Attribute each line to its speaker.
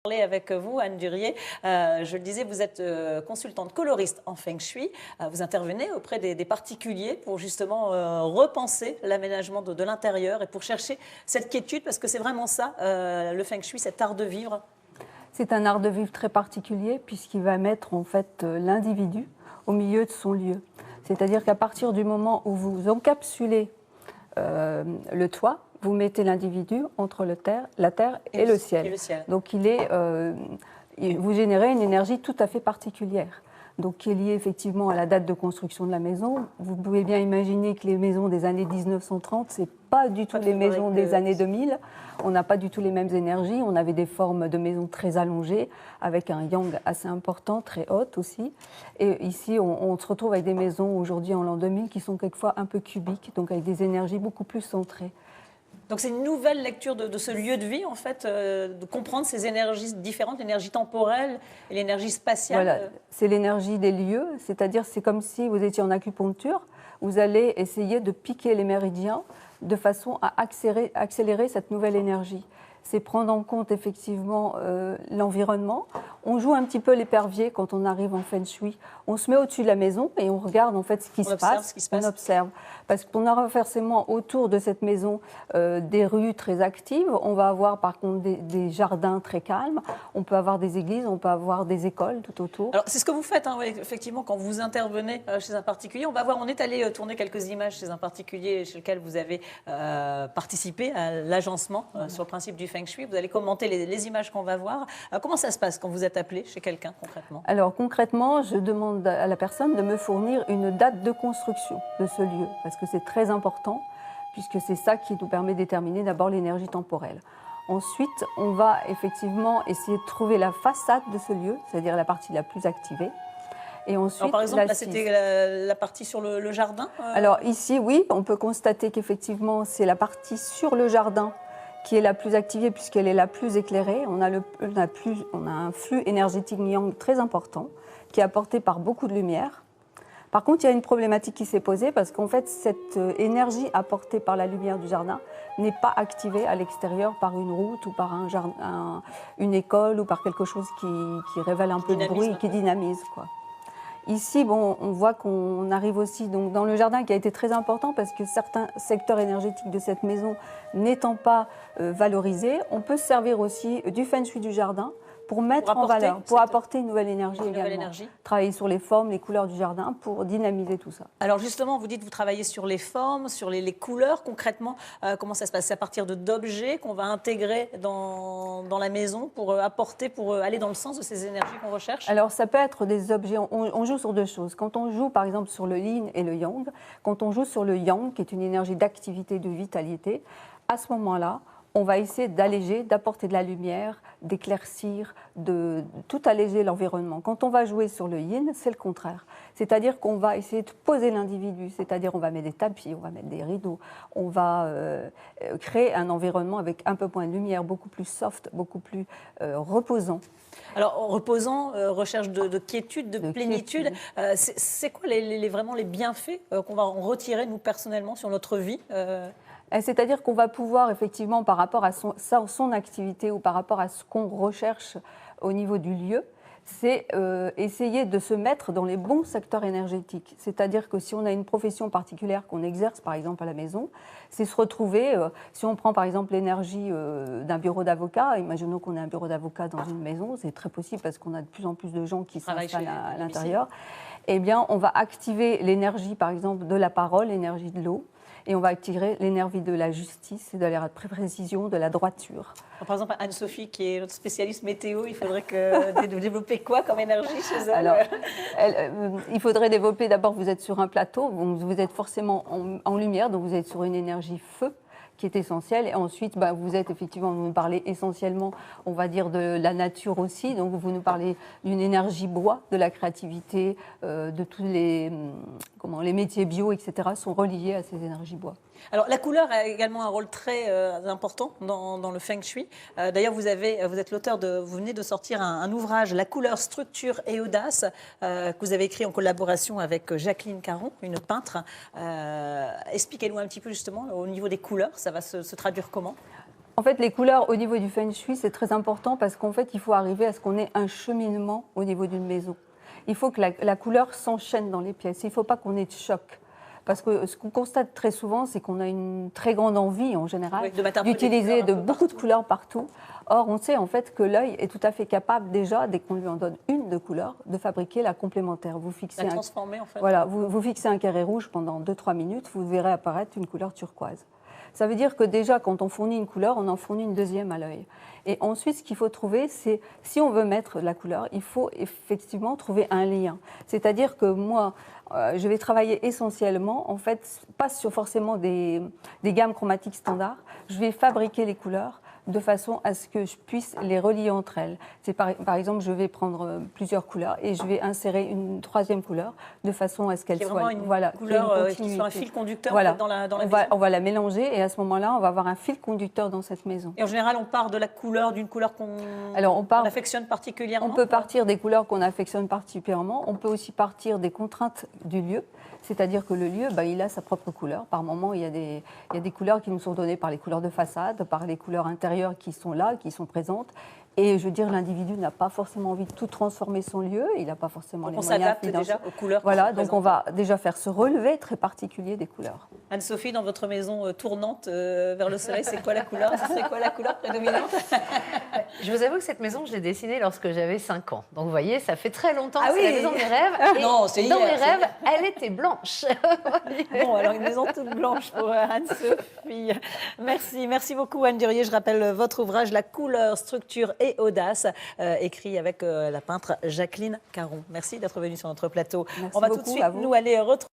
Speaker 1: Avec vous, Anne Durier. Je le disais, vous êtes consultante coloriste en Feng Shui. Vous intervenez auprès des particuliers pour justement repenser l'aménagement de l'intérieur et pour chercher cette quiétude, parce que c'est vraiment ça, le Feng Shui, cet art de vivre.
Speaker 2: C'est un art de vivre très particulier puisqu'il va mettre en fait l'individu au milieu de son lieu. C'est-à-dire qu'à partir du moment où vous encapsulez le toit, vous mettez l'individu entre la terre et le ciel. Donc vous générez une énergie tout à fait particulière. Donc qui est liée effectivement à la date de construction de la maison. Vous pouvez bien imaginer que les maisons des années 1930, c'est pas du tout les maisons des années 2000. On n'a pas du tout les mêmes énergies. On avait des formes de maisons très allongées, avec un yang assez important, très haute aussi. Et ici, on se retrouve avec des maisons aujourd'hui en l'an 2000 qui sont quelquefois un peu cubiques, donc avec des énergies beaucoup plus centrées.
Speaker 1: Donc c'est une nouvelle lecture de ce lieu de vie, en fait, de comprendre ces énergies différentes, l'énergie temporelle et l'énergie spatiale.
Speaker 2: Voilà, c'est l'énergie des lieux, c'est-à-dire c'est comme si vous étiez en acupuncture, vous allez essayer de piquer les méridiens de façon à accélérer cette nouvelle énergie. C'est prendre en compte effectivement l'environnement. On joue un petit peu l'épervier quand on arrive en Feng Shui. On se met au-dessus de la maison et on regarde en fait ce qui se passe. On observe. Parce qu'on aura forcément autour de cette maison des rues très actives. On va avoir par contre des jardins très calmes. On peut avoir des églises, on peut avoir des écoles tout autour.
Speaker 1: Alors c'est ce que vous faites, hein, oui, effectivement, quand vous intervenez chez un particulier. On est allé tourner quelques images chez un particulier chez lequel vous avez participé à l'agencement sur le principe du Feng Shui. Vous allez commenter les images qu'on va voir. Comment ça se passe quand vous êtes appelé chez quelqu'un concrètement?
Speaker 2: Alors concrètement, je demande à la personne de me fournir une date de construction de ce lieu, parce que c'est très important, puisque c'est ça qui nous permet de déterminer d'abord l'énergie temporelle. Ensuite, on va effectivement essayer de trouver la façade de ce lieu, c'est-à-dire la partie la plus activée. Et ensuite,
Speaker 1: alors, par exemple, là, c'était la partie sur le jardin
Speaker 2: Alors ici, oui, on peut constater qu'effectivement, c'est la partie sur le jardin qui est la plus activée puisqu'elle est la plus éclairée. On a un flux énergétique yang très important qui est apporté par beaucoup de lumière. Par contre, il y a une problématique qui s'est posée parce qu'en fait, cette énergie apportée par la lumière du jardin n'est pas activée à l'extérieur par une route ou par une école ou par quelque chose qui révèle un peu de bruit et qui dynamise, quoi. Ici, bon, on voit qu'on arrive aussi donc, dans le jardin qui a été très important parce que certains secteurs énergétiques de cette maison n'étant pas valorisés, on peut se servir aussi du Feng Shui du jardin pour mettre en valeur, pour apporter une nouvelle énergie également. Travailler sur les formes, les couleurs du jardin pour dynamiser tout ça.
Speaker 1: Alors justement, vous dites que vous travaillez sur les formes, sur les couleurs. Concrètement, comment ça se passe? C'est à partir d'objets qu'on va intégrer dans la maison pour apporter, pour aller dans le sens de ces énergies qu'on recherche?
Speaker 2: Alors ça peut être des objets, on joue sur deux choses. Quand on joue par exemple sur le yin et le yang, quand on joue sur le yang, qui est une énergie d'activité, de vitalité, à ce moment-là, on va essayer d'alléger, d'apporter de la lumière, d'éclaircir, de tout alléger l'environnement. Quand on va jouer sur le yin, c'est le contraire. C'est-à-dire qu'on va essayer de poser l'individu, c'est-à-dire on va mettre des tapis, on va mettre des rideaux, on va créer un environnement avec un peu moins de lumière, beaucoup plus soft, beaucoup plus reposant.
Speaker 1: Alors, reposant, recherche de quiétude, de plénitude, c'est quoi vraiment les bienfaits qu'on va en retirer, nous, personnellement, sur notre vie
Speaker 2: C'est-à-dire qu'on va pouvoir, effectivement, par rapport à son activité ou par rapport à ce qu'on recherche au niveau du lieu, c'est essayer de se mettre dans les bons secteurs énergétiques. C'est-à-dire que si on a une profession particulière qu'on exerce, par exemple, à la maison, c'est se retrouver, si on prend par exemple l'énergie d'un bureau d'avocat, imaginons qu'on ait un bureau d'avocat dans une maison, c'est très possible parce qu'on a de plus en plus de gens qui s'installent à l'intérieur, eh bien, on va activer l'énergie, par exemple, de la parole, l'énergie de l'eau, et on va attirer l'énergie de la justice et de la précision, de la droiture.
Speaker 1: Par exemple, Anne-Sophie, qui est notre spécialiste météo, il faudrait développer quoi comme énergie chez elle?
Speaker 2: Alors, il faudrait développer, d'abord, vous êtes sur un plateau, vous êtes forcément en lumière, donc vous êtes sur une énergie feu, qui est essentielle. Et ensuite, vous êtes effectivement, vous nous parlez essentiellement, on va dire, de la nature aussi. Donc, vous nous parlez d'une énergie bois, de la créativité, de tous les métiers bio, etc., sont reliés à ces énergies bois.
Speaker 1: Alors, la couleur a également un rôle très important dans le Feng Shui. D'ailleurs, vous venez de sortir un ouvrage, La couleur, structure et audace, que vous avez écrit en collaboration avec Jacqueline Caron, une peintre. Expliquez-nous un petit peu justement au niveau des couleurs, ça va se traduire comment?
Speaker 2: En fait, les couleurs au niveau du Feng Shui, c'est très important parce qu'en fait, il faut arriver à ce qu'on ait un cheminement au niveau d'une maison. Il faut que la couleur s'enchaîne dans les pièces. Il ne faut pas qu'on ait de choc. Parce que ce qu'on constate très souvent, c'est qu'on a une très grande envie, en général, d'utiliser beaucoup de couleurs partout. Or, on sait en fait que l'œil est tout à fait capable, déjà, dès qu'on lui en donne une de couleur, de fabriquer la complémentaire. Vous fixez
Speaker 1: la transformer, en fait.
Speaker 2: Voilà, vous fixez un carré rouge pendant 2-3 minutes, vous verrez apparaître une couleur turquoise. Ça veut dire que déjà, quand on fournit une couleur, on en fournit une deuxième à l'œil. Et ensuite, ce qu'il faut trouver, c'est, si on veut mettre la couleur, il faut effectivement trouver un lien. C'est-à-dire que moi, je vais travailler essentiellement, en fait, pas sur forcément des gammes chromatiques standards. Je vais fabriquer les couleurs de façon à ce que je puisse les relier entre elles. C'est par exemple, je vais prendre plusieurs couleurs et je vais insérer une troisième couleur de façon à ce qu'elle soit
Speaker 1: une couleur qui soit un fil conducteur dans la maison.
Speaker 2: On va la mélanger et à ce moment-là, on va avoir un fil conducteur dans cette maison.
Speaker 1: Et en général, on part de la couleur, d'une couleur qu'on affectionne particulièrement.
Speaker 2: On peut partir des couleurs qu'on affectionne particulièrement. On peut aussi partir des contraintes du lieu. C'est-à-dire que le lieu, il a sa propre couleur. Par moments, il y a des couleurs qui nous sont données par les couleurs de façade, par les couleurs intérieures qui sont là, qui sont présentes. Et je veux dire, l'individu n'a pas forcément envie de tout transformer son lieu. Il n'a pas forcément les moyens.
Speaker 1: On s'adapte déjà aux couleurs.
Speaker 2: Voilà, donc on va déjà faire ce relevé très particulier des couleurs.
Speaker 1: Anne-Sophie, dans votre maison tournante vers le soleil, c'est quoi la couleur? Ce serait quoi la couleur prédominante?
Speaker 3: Je vous avoue que cette maison, je l'ai dessinée lorsque j'avais 5 ans. Donc vous voyez, ça fait très longtemps.
Speaker 1: Ah
Speaker 3: c'est la maison de mes rêves. Et
Speaker 1: non, c'est
Speaker 3: dans
Speaker 1: hier,
Speaker 3: mes rêves, elle était blanche.
Speaker 1: Bon, alors une maison toute blanche pour Anne-Sophie. Merci beaucoup Anne Durier. Je rappelle votre ouvrage La couleur, structure et audace, écrit avec la peintre Jacqueline Caron. Merci d'être venue sur notre plateau.
Speaker 2: Merci
Speaker 1: On va
Speaker 2: beaucoup,
Speaker 1: tout de suite nous aller retrouver